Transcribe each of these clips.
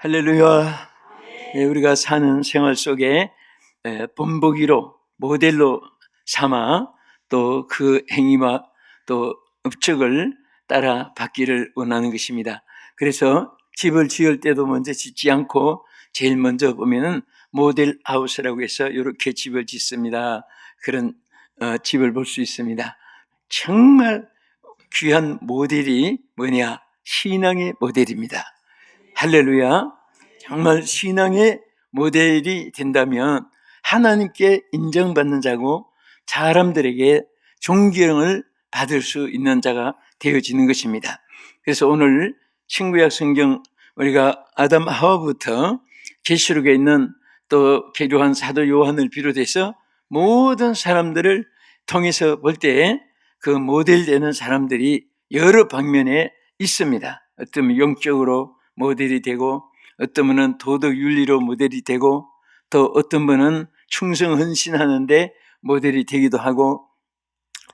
할렐루야. 우리가 사는 생활 속에 본보기로 모델로 삼아 또 그 행위와 또 업적을 따라 받기를 원하는 것입니다. 그래서 집을 지을 때도 먼저 짓지 않고 제일 먼저 보면은 모델 하우스라고 해서 이렇게 집을 짓습니다. 그런 집을 볼 수 있습니다. 정말 귀한 모델이 뭐냐? 신앙의 모델입니다. 할렐루야. 정말 신앙의 모델이 된다면 하나님께 인정받는 자고 사람들에게 존경을 받을 수 있는 자가 되어지는 것입니다. 그래서 오늘 신구약 성경 우리가 아담 하와부터 계시록에 있는 또 계류한 사도 요한을 비롯해서 모든 사람들을 통해서 볼 때 그 모델되는 사람들이 여러 방면에 있습니다. 어떤 영적으로 모델이 되고 어떤 분은 도덕 윤리로 모델이 되고 또 어떤 분은 충성 헌신하는데 모델이 되기도 하고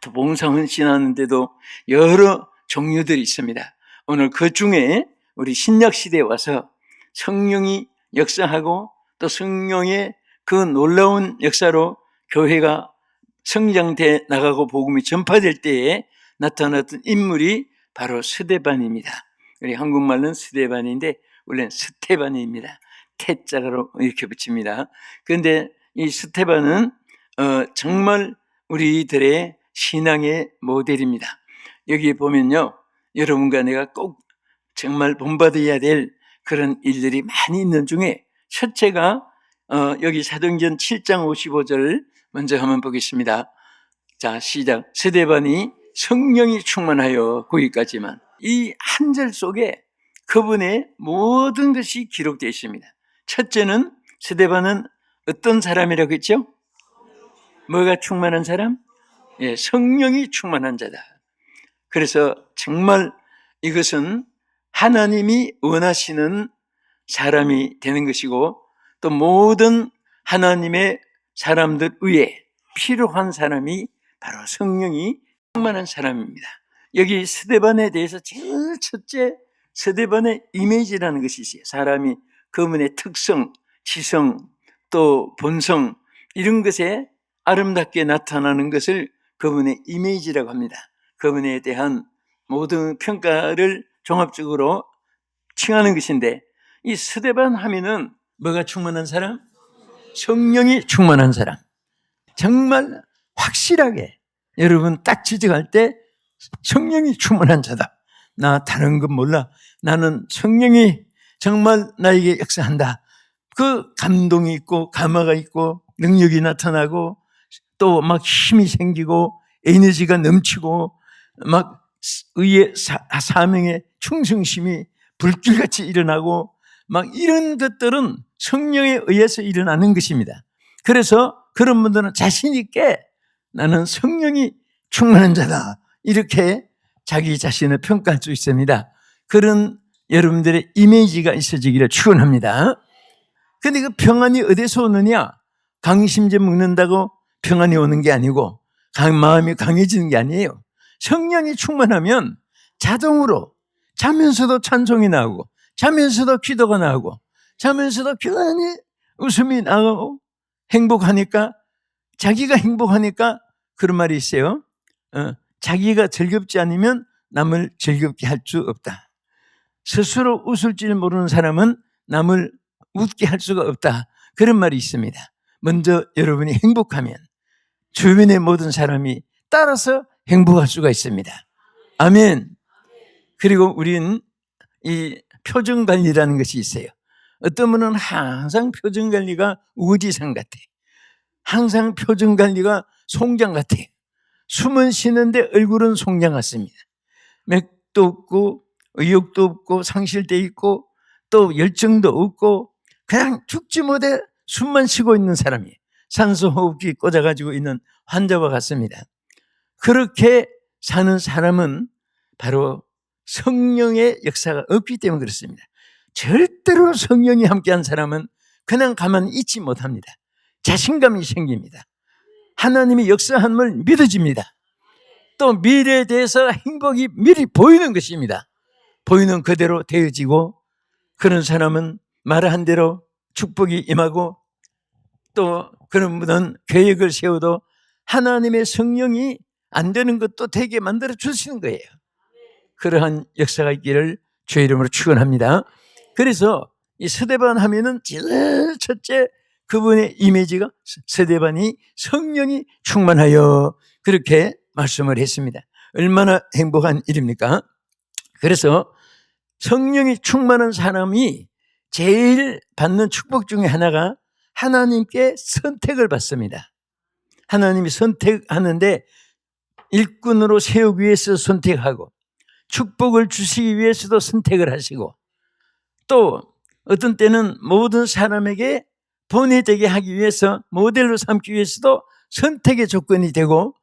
또 봉사 헌신하는데도 여러 종류들이 있습니다. 오늘 그 중에 우리 신약 시대에 와서 성령이 역사하고 또 성령의 그 놀라운 역사로 교회가 성장돼 나가고 복음이 전파될 때에 나타났던 인물이 바로 스데반입니다. 우리 한국말은 스데반인데 원래는 스테반입니다. 태자로 이렇게 붙입니다. 그런데 이 스테반은 정말 우리들의 신앙의 모델입니다. 여기 보면요, 여러분과 내가 꼭 정말 본받아야 될 그런 일들이 많이 있는 중에 첫째가 여기 사도행전 7장 55절 먼저 한번 보겠습니다. 자, 시작. 스데반이 성령이 충만하여, 거기까지만. 이 한 절 속에 그분의 모든 것이 기록되어 있습니다. 첫째는 스데반은 어떤 사람이라고 했죠? 뭐가 충만한 사람? 예, 성령이 충만한 자다. 그래서 정말 이것은 하나님이 원하시는 사람이 되는 것이고 또 모든 하나님의 사람들 위에 필요한 사람이 바로 성령이 충만한 사람입니다. 여기 스데반에 대해서 제일 첫째 스데반의 이미지라는 것이 있어요. 사람이 그분의 특성, 지성, 또 본성 이런 것에 아름답게 나타나는 것을 그분의 이미지라고 합니다. 그분에 대한 모든 평가를 종합적으로 칭하는 것인데 이 스데반 하면은 뭐가 충만한 사람? 성령이 충만한 사람. 정말 확실하게 여러분 딱 지적할 때 성령이 충만한 자다. 나 다른 건 몰라. 나는 성령이 정말 나에게 역사한다. 그 감동이 있고 감화가 있고 능력이 나타나고 또 막 힘이 생기고 에너지가 넘치고 막 의의 사명의 충성심이 불길같이 일어나고 막 이런 것들은 성령에 의해서 일어나는 것입니다. 그래서 그런 분들은 자신 있게 나는 성령이 충만한 자다. 이렇게 자기 자신을 평가할 수 있습니다. 그런 여러분들의 이미지가 있어지기를 축원합니다. 그런데 그 평안이 어디서 오느냐? 강심제 먹는다고 평안이 오는 게 아니고 마음이 강해지는 게 아니에요. 성령이 충만하면 자동으로 자면서도 찬송이 나오고 자면서도 기도가 나오고 자면서도 교만히 웃음이 나오고 행복하니까 자기가 행복하니까 그런 말이 있어요. 자기가 즐겁지 않으면 남을 즐겁게 할 수 없다. 스스로 웃을 줄 모르는 사람은 남을 웃게 할 수가 없다. 그런 말이 있습니다. 먼저 여러분이 행복하면 주변의 모든 사람이 따라서 행복할 수가 있습니다. 아멘. 그리고 우린 이 표정관리라는 것이 있어요. 어떤 분은 항상 표정관리가 우지상 같아. 항상 표정관리가 송장 같아. 숨은 쉬는데 얼굴은 송장 같습니다. 맥도 없고 의욕도 없고 상실돼 있고 또 열정도 없고 그냥 죽지 못해 숨만 쉬고 있는 사람이에요. 산소호흡기 꽂아가지고 있는 환자와 같습니다. 그렇게 사는 사람은 바로 성령의 역사가 없기 때문에 그렇습니다. 절대로 성령이 함께한 사람은 그냥 가만히 있지 못합니다. 자신감이 생깁니다. 하나님이 역사함을 믿어집니다. 또 미래에 대해서 행복이 미리 보이는 것입니다. 보이는 그대로 되어지고 그런 사람은 말한 대로 축복이 임하고, 또 그런 분은 계획을 세워도 하나님의 성령이 안 되는 것도 되게 만들어 주시는 거예요. 그러한 역사가 있기를 주의 이름으로 축원합니다. 그래서 이 스데반 하면은 제일 첫째 그분의 이미지가 스데반이 성령이 충만하여, 그렇게 말씀을 했습니다. 얼마나 행복한 일입니까? 그래서 성령이 충만한 사람이 제일 받는 축복 중에 하나가 하나님께 선택을 받습니다. 하나님이 선택하는데 일꾼으로 세우기 위해서 선택하고, 축복을 주시기 위해서도 선택을 하시고, 또 어떤 때는 모든 사람에게 본해되게 하기 위해서, 모델로 삼기 위해서도 선택의 조건이 되고.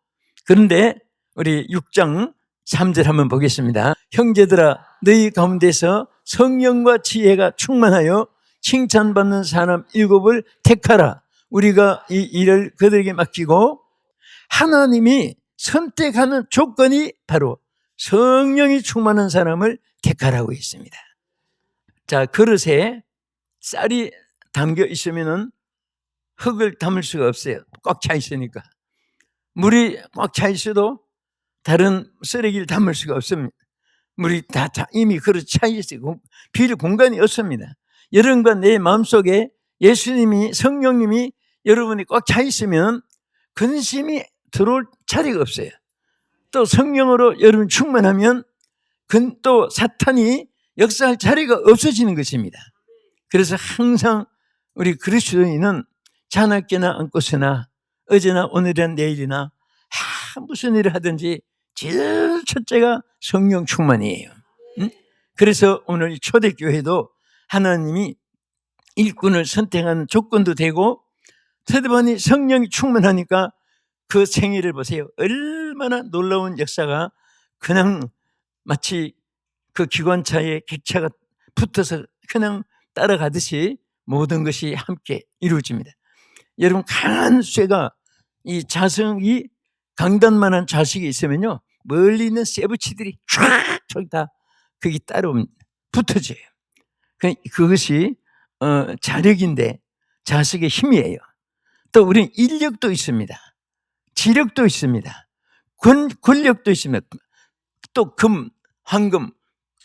그런데 우리 6장 3절 한번 보겠습니다. 형제들아, 너희 가운데서 성령과 지혜가 충만하여 칭찬받는 사람 7을 택하라. 우리가 이 일을 그들에게 맡기고, 하나님이 선택하는 조건이 바로 성령이 충만한 사람을 택하라고 했습니다. 자, 그릇에 쌀이 담겨 있으면은 흙을 담을 수가 없어요. 꽉 차 있으니까. 물이 꽉 차 있어도 다른 쓰레기를 담을 수가 없습니다. 물이 다 이미 그릇 차 있어요. 빌 공간이 없습니다. 여러분과 내 마음속에 예수님이, 성령님이 여러분이 꽉 차 있으면 근심이 들어올 자리가 없어요. 또 성령으로 여러분 충만하면 또 사탄이 역사할 자리가 없어지는 것입니다. 그래서 항상 우리 그리스도인은 자나깨나 안고서나 어제나 오늘이나 내일이나 무슨 일을 하든지 제일 첫째가 성령 충만이에요. 그래서 오늘 초대교회도 하나님이 일꾼을 선택하는 조건도 되고, 스데반이 성령이 충만하니까 그 생애를 보세요. 얼마나 놀라운 역사가, 그냥 마치 그 기관차에 객차가 붙어서 그냥 따라가듯이 모든 것이 함께 이루어집니다. 여러분, 강한 쇠가, 이 자성이 강단만한 자식이 있으면요, 멀리 있는 쇠붙이들이 쫙 다 거기 따로 붙어져요. 그것이 자력인데 자식의 힘이에요. 또 우리는 인력도 있습니다. 지력도 있습니다. 권력도 있습니다. 또 황금,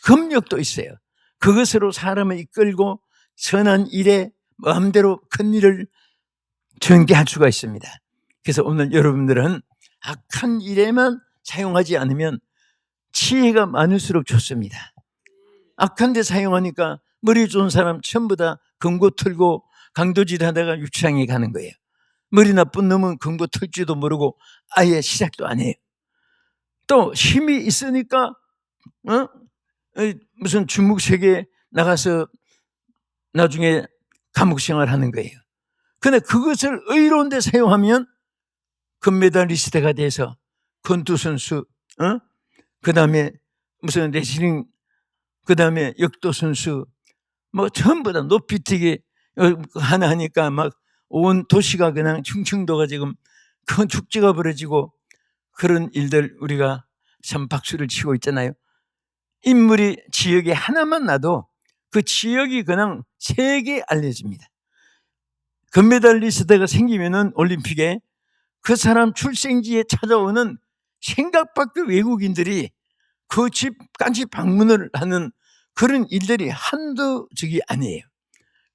금력도 있어요. 그것으로 사람을 이끌고 선한 일에 마음대로 큰 일을 전개할 수가 있습니다. 그래서 오늘 여러분들은 악한 일에만 사용하지 않으면 지혜가 많을수록 좋습니다. 악한 데 사용하니까 머리 좋은 사람 전부 다 금고 틀고 강도질 하다가 유치장에 가는 거예요. 머리 나쁜 놈은 금고 틀지도 모르고 아예 시작도 안 해요. 또 힘이 있으니까 무슨 중국세계에 나가서 나중에 감옥 생활하는 거예요. 근데 그것을 의로운 데 사용하면 금메달리스트가 돼서 권투 선수, 그 다음에 무슨 레슬링, 그 다음에 역도 선수, 뭐 전부 다 높이뛰기 하나 하니까 막 온 도시가 그냥 충청도가 지금 큰 축제가 벌어지고, 그런 일들 우리가 참 박수를 치고 있잖아요. 인물이 지역에 하나만 나도 그 지역이 그냥 세계에 알려집니다. 금메달리스트가 생기면은 올림픽에 그 사람 출생지에 찾아오는 생각 밖의 외국인들이 그 집까지 방문을 하는 그런 일들이 한두 적이 아니에요.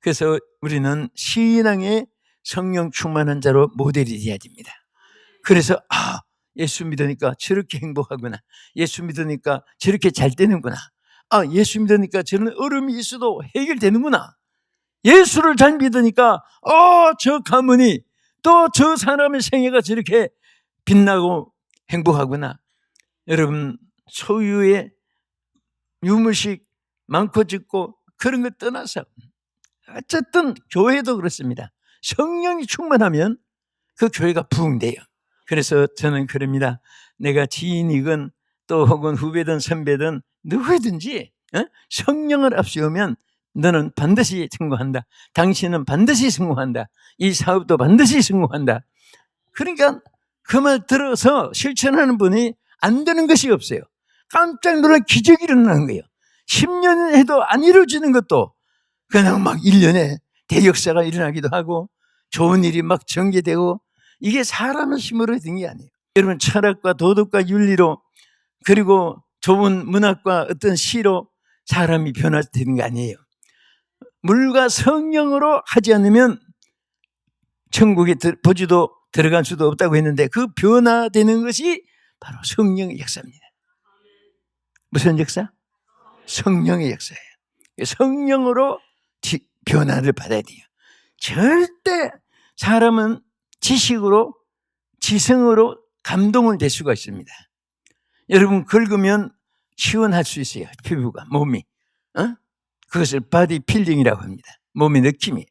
그래서 우리는 신앙의 성령 충만한 자로 모델이 되어야 됩니다. 그래서 예수 믿으니까 저렇게 행복하구나. 예수 믿으니까 저렇게 잘 되는구나. 예수 믿으니까 저런 어려움이 있어도 해결되는구나. 예수를 잘 믿으니까 저 가문이, 또 저 사람의 생애가 저렇게 빛나고 행복하구나. 여러분, 소유의 유물식 많고 적고 그런 거 떠나서 어쨌든 교회도 그렇습니다. 성령이 충만하면 그 교회가 부흥돼요. 그래서 저는 그럽니다. 내가 지인이건 또 혹은 후배든 선배든 누구든지 성령을 앞세우면 너는 반드시 성공한다. 당신은 반드시 성공한다. 이 사업도 반드시 성공한다. 그러니까 그 말 들어서 실천하는 분이 안 되는 것이 없어요. 깜짝 놀라 기적이 일어나는 거예요. 10년 해도 안 이루어지는 것도 그냥 막 1년에 대역사가 일어나기도 하고 좋은 일이 막 전개되고, 이게 사람의 힘으로 된 게 아니에요. 여러분, 철학과 도덕과 윤리로, 그리고 좋은 문학과 어떤 시로 사람이 변화되는 게 아니에요. 물과 성령으로 하지 않으면 천국에 보지도 들어갈 수도 없다고 했는데, 그 변화되는 것이 바로 성령의 역사입니다. 무슨 역사? 성령의 역사예요. 성령으로 변화를 받아야 돼요. 절대 사람은 지식으로, 지성으로 감동을 낼 수가 있습니다. 여러분, 긁으면 시원할 수 있어요. 피부가, 몸이. 그것을 바디 필링이라고 합니다. 몸의 느낌이에요.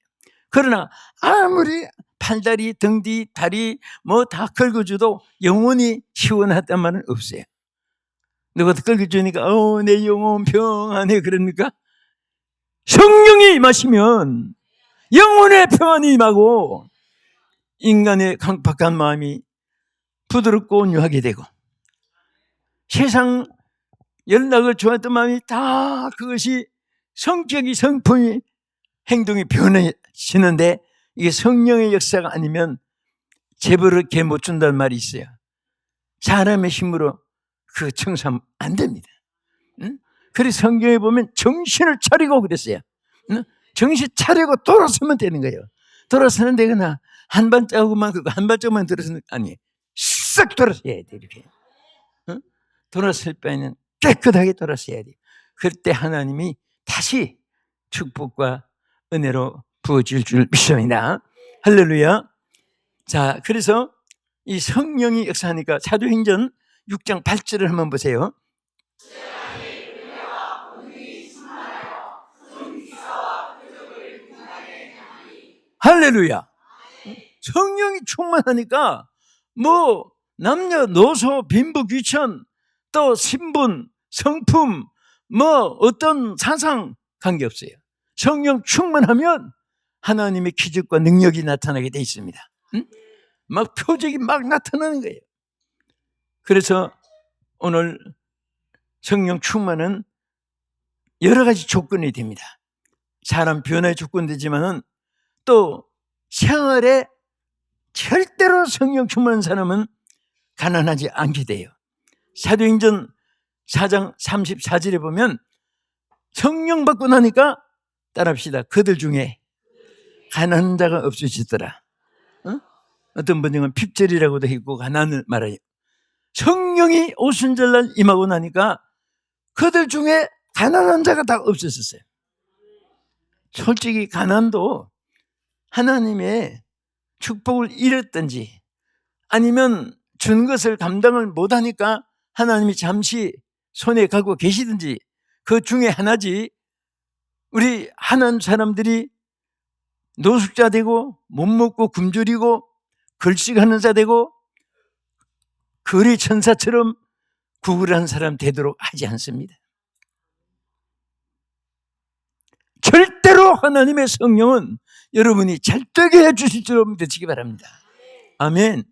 그러나 아무리 팔다리, 등뒤, 다리 뭐 다 긁어줘도 영혼이 시원하단 말은 없어요. 누가 긁어주니까 내 영혼 평안해 그럽니까? 성령이 임하시면 영혼의 평안이 임하고 인간의 강팍한 마음이 부드럽고 온유하게 되고, 세상 연락을 좋아했던 마음이 다 그것이 성격이, 성품이, 행동이 변해지는데, 이게 성령의 역사가 아니면 재벌을 개 못 준다는 말이 있어요. 사람의 힘으로 그 청소하면 안 됩니다. 그래서 성경에 보면 정신을 차리고 그랬어요. 정신 차리고 돌아서면 되는 거예요. 돌아서는 데거나 한 발자국만, 그거 한 발자국만 들어서는 아니, 싹 돌아서야 돼. 이렇게 돌아설 바에는 깨끗하게 돌아서야 돼. 그때 하나님이 다시 축복과 은혜로 부어질 줄 믿습니다. 할렐루야. 자, 그래서 이 성령이 역사하니까 사도행전 6장 8절을 한번 보세요. 할렐루야. 성령이 충만하니까 뭐 남녀노소, 빈부, 귀천, 또 신분, 성품, 뭐 어떤 사상 관계없어요. 성령 충만하면 하나님의 기적과 능력이 나타나게 돼 있습니다. 막 표적이 막 나타나는 거예요. 그래서 오늘 성령 충만은 여러 가지 조건이 됩니다. 사람 변화의 조건이 되지만은 또 생활에 절대로 성령 충만한 사람은 가난하지 않게 돼요. 사도행전 4장 34절에 보면 성령 받고 나니까, 따라합시다, 그들 중에 가난한 자가 없어지더라. 어떤 번역은 핍절이라고도 했고 가난을 말해요. 성령이 오순절날 임하고 나니까 그들 중에 가난한 자가 다 없어졌어요. 솔직히 가난도 하나님의 축복을 잃었든지 아니면 준 것을 감당을 못하니까 하나님이 잠시 손에 갖고 계시든지 그 중에 하나지, 우리 하나님 사람들이 노숙자 되고 못 먹고 굶주리고 걸식하는 자 되고 거리 천사처럼 구걸하는 사람 되도록 하지 않습니다. 절대로 하나님의 성령은 여러분이 잘 되게 해주실 줄 믿으시기 바랍니다. 아멘.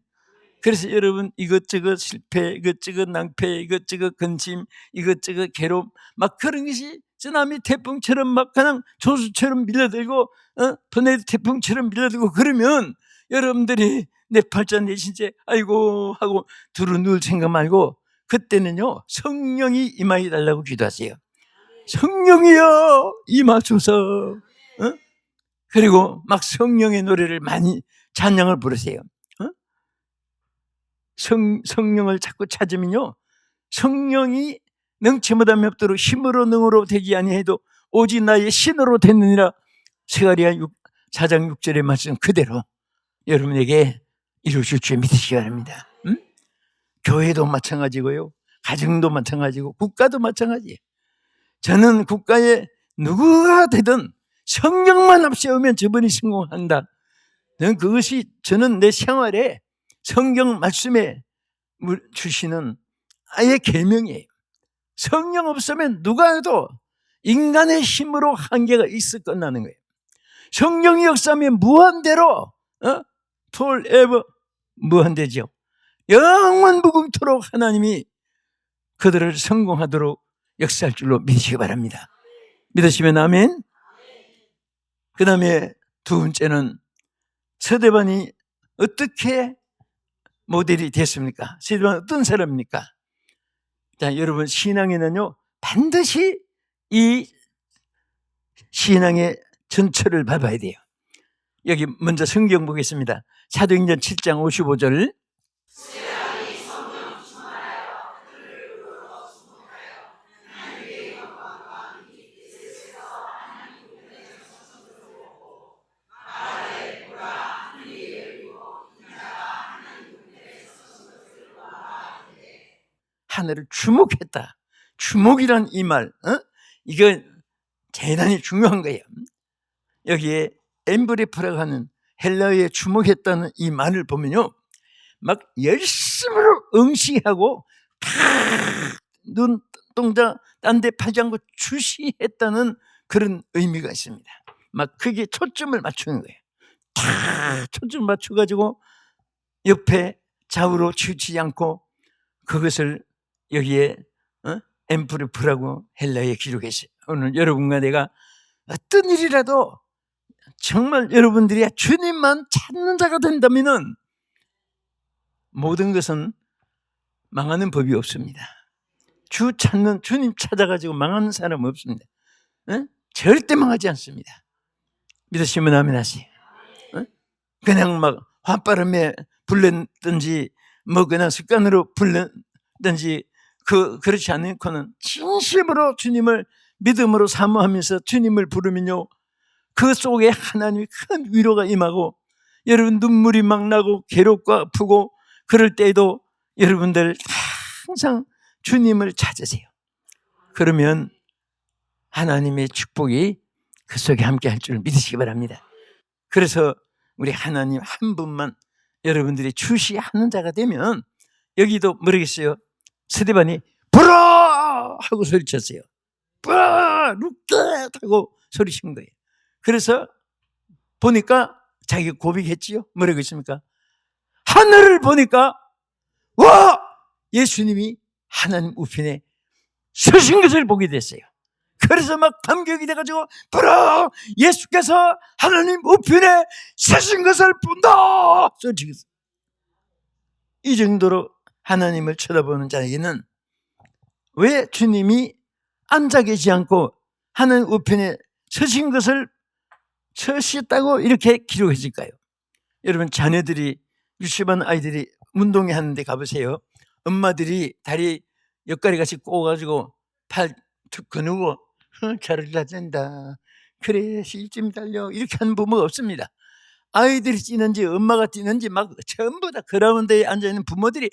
그래서 여러분 이것저것 실패, 이것저것 낭패, 이것저것 근심, 이것저것 괴로움, 막 그런 것이 쓰나미 태풍처럼 막 그냥 조수처럼 밀려들고 토네이도 태풍처럼 밀려들고 그러면 여러분들이 내 팔자 내 신체 아이고 하고 두루누울 생각 말고 그때는요 성령이 임하게 달라고 기도하세요. 성령이여 임하소서. 그리고 막 성령의 노래를 많이 찬양을 부르세요. 성령을 자꾸 찾으면요 성령이 능치보다 맵도록 힘으로 능으로 되지 아니해도 오직 나의 신으로 됐느니라. 스가랴 4장 6절의 말씀 그대로 여러분에게 이루실 줄 믿으시기 바랍니다. 교회도 마찬가지고요, 가정도 마찬가지고 국가도 마찬가지예요. 저는 국가에 누구가 되든 성령만 앞세우면 저분이 성공한다. 그것이 저는 내 생활에 성경 말씀에 주시는 아예 계명이에요. 성령 없으면 누가 해도 인간의 힘으로 한계가 있어 끝나는 거예요. 성령이 역사하면 무한대로 forever 무한대죠. 영원 무궁토록 하나님이 그들을 성공하도록 역사할 줄로 믿으시기 바랍니다. 믿으시면 아멘. 그 다음에 두 번째는 서대반이 어떻게 모델이 됐습니까? 서대반은 어떤 사람입니까? 자, 여러분, 신앙에는요 반드시 이 신앙의 전철을 밟아야 돼요. 여기 먼저 성경 보겠습니다. 사도행전 7장 55절. 하늘을 주목했다. 주목이란 이 말, 이거 대단히 중요한 거예요. 여기에 엠브레프라고 하는 헬라어에 주목했다는 이 말을 보면요, 막 열심으로 응시하고 다 눈동자 딴 데 파지 않고 주시했다는 그런 의미가 있습니다. 막 그게 초점을 맞추는 거예요. 다 초점을 맞춰가지고 옆에 좌우로 치우치지 않고 그것을 여기에 엠프레프라고 헬라어에 기록했어요. 오늘 여러분과 내가 어떤 일이라도 정말 여러분들이 주님만 찾는 자가 된다면은 모든 것은 망하는 법이 없습니다. 주님 찾아가지고 망하는 사람은 없습니다. 절대 망하지 않습니다. 믿으시면 아멘 하세요. 그냥 막 화바람에 불렀든지 뭐 그냥 습관으로 불렀든지 그렇지 않고는 진심으로 주님을 믿음으로 사모하면서 주님을 부르면요, 그 속에 하나님이 큰 위로가 임하고 여러분 눈물이 막 나고 괴롭고 아프고 그럴 때에도 여러분들 항상 주님을 찾으세요. 그러면 하나님의 축복이 그 속에 함께 할 줄 믿으시기 바랍니다. 그래서 우리 하나님 한 분만 여러분들이 주시하는 자가 되면, 여기도 모르겠어요, 스데반이 불어! 하고 소리쳤어요. 불어! 룩겟! 하고 소리친 거예요. 그래서 보니까 자기가 고백했지요. 뭐라고 했습니까? 하늘을 보니까 와! 예수님이 하나님 우편에 서신 것을 보게 됐어요. 그래서 막 감격이 돼가지고 불어! 예수께서 하나님 우편에 서신 것을 본다! 소리치겠어요. 이 정도로 하나님을 쳐다보는 자에게는 왜 주님이 앉아 계시지 않고 하나님 우편에 서신 것을 서셨다고 이렇게 기록해질까요? 여러분, 자녀들이, 유치원 아이들이 운동회 하는데 가보세요. 엄마들이 다리 옆가리 같이 꼬가지고 팔 툭 거누고 잘을 다진다, 그래 일좀 달려, 이렇게 하는 부모가 없습니다. 아이들이 뛰는지 엄마가 뛰는지 막 전부 다 그라운드에 앉아있는 부모들이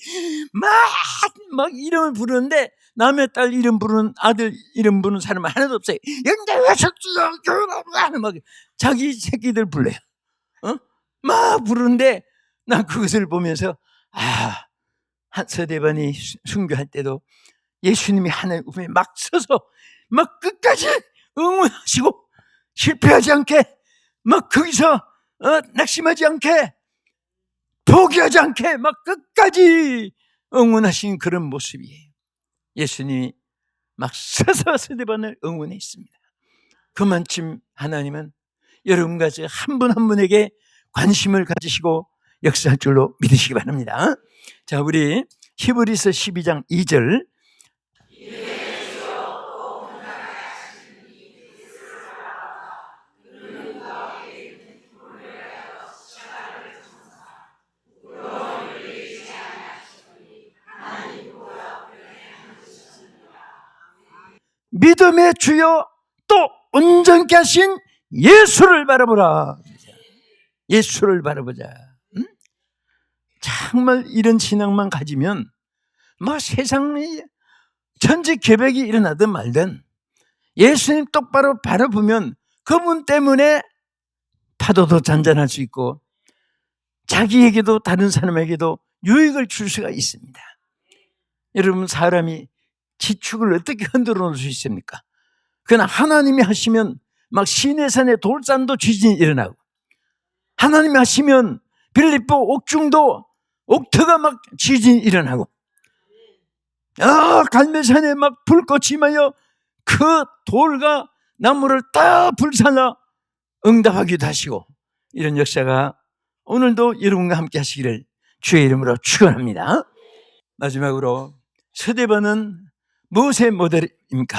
막 이름을 부르는데 남의 딸 이름 부르는, 아들 이름 부르는 사람은 하나도 없어요. 영대 석주야 막 자기 새끼들 불러요. 막 부르는데 난 그것을 보면서 서대반이 순교할 때도 예수님이 하나님 우편에 막 서서 막 끝까지 응원하시고 실패하지 않게 막 거기서 낙심하지 않게 포기하지 않게 막 끝까지 응원하신 그런 모습이에요. 예수님이 막 서서 서대반을 응원했습니다. 그만큼 하나님은 여러분과 한 분 한 분에게 관심을 가지시고 역사할 줄로 믿으시기 바랍니다. 자, 우리 히브리서 12장 2절. 믿음의 주여 또 온전케 하신 예수를 바라보라. 예수를 바라보자. 정말 이런 신앙만 가지면 뭐 세상에 천지개벽이 일어나든 말든 예수님 똑바로 바라보면 그분 때문에 파도도 잔잔할 수 있고 자기에게도 다른 사람에게도 유익을 줄 수가 있습니다. 여러분, 사람이 지축을 어떻게 흔들어 놓을 수 있습니까? 그러나 하나님이 하시면 막 시내산에 돌산도 지진이 일어나고, 하나님이 하시면 빌립보 옥중도 옥터가 막 지진이 일어나고, 갈매산에 막 불꽃이 임하여 그 돌과 나무를 다 불살라 응답하기도 하시고 이런 역사가 오늘도 여러분과 함께 하시기를 주의 이름으로 축원합니다. 마지막으로 스데반은 무엇의 모델입니까?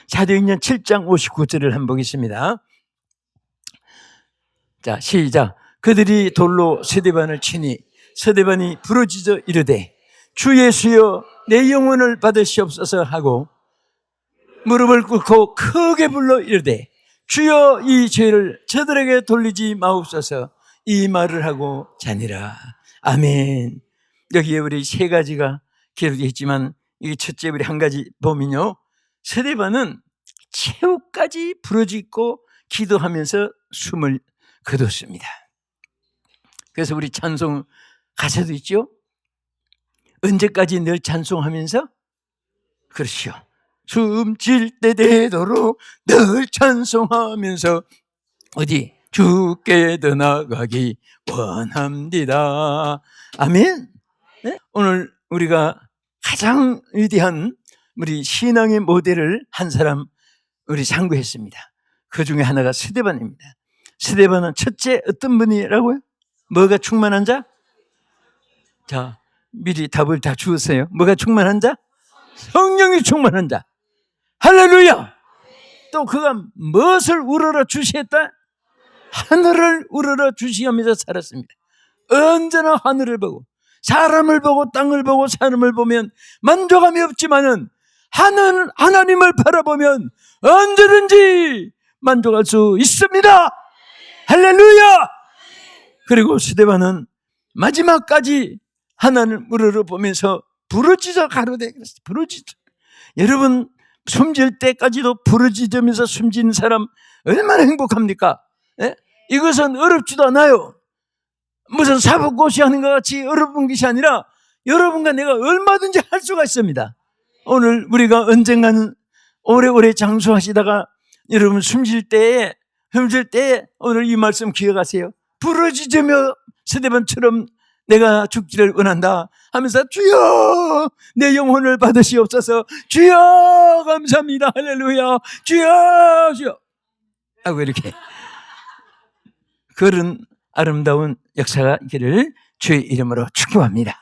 사도행전 7장 59절을 한번 보겠습니다. 자, 시작. 그들이 돌로 스데반을 치니 스데반이 부르짖어 이르되 주 예수여 내 영혼을 받으시옵소서 하고 무릎을 꿇고 크게 불러 이르되 주여 이 죄를 저들에게 돌리지 마옵소서 이 말을 하고 자니라. 아멘. 여기에 우리 세 가지가 기록되어 있지만 이게 첫째 우리 한 가지 보면요, 스데반은 최후까지 부르짖고 기도하면서 숨을 거뒀습니다. 그래서 우리 찬송 가사도 있죠. 언제까지 늘 찬송하면서? 그렇죠. 숨질 때 되도록 늘 찬송하면서 어디? 주께 더 나가기 원합니다. 아멘. 네? 오늘 우리가 가장 위대한 우리 신앙의 모델을 한 사람 우리 상고했습니다. 그 중에 하나가 스데반입니다. 스데반은 첫째 어떤 분이라고요? 뭐가 충만한 자? 자, 미리 답을 다 주었어요. 뭐가 충만한 자? 성령이 충만한 자. 할렐루야! 또 그가 무엇을 우러러 주시했다? 하늘을 우러러 주시하면서 살았습니다. 언제나 하늘을 보고 사람을 보고 땅을 보고 사람을 보면 만족함이 없지만은 하나님을 바라보면 언제든지 만족할 수 있습니다. 할렐루야! 그리고 스데반은 마지막까지 하나님을 우러러 보면서 부르짖어 가로되 부르짖어. 여러분 숨질 때까지도 부르짖으면서 숨지는 사람 얼마나 행복합니까? 예? 이것은 어렵지도 않아요. 무슨 사법고시 하는 것 같이 어려운 것이 아니라 여러분과 내가 얼마든지 할 수가 있습니다. 오늘 우리가 언젠가는 오래오래 장수하시다가 여러분 숨질 때에 오늘 이 말씀 기억하세요. 부르짖으며 스데반처럼 내가 죽기를 원한다 하면서 주여 내 영혼을 받으시옵소서. 주여 감사합니다. 할렐루야. 주여 하고 이렇게 그런 아름다운 역사가 있기를 주의 이름으로 축복합니다.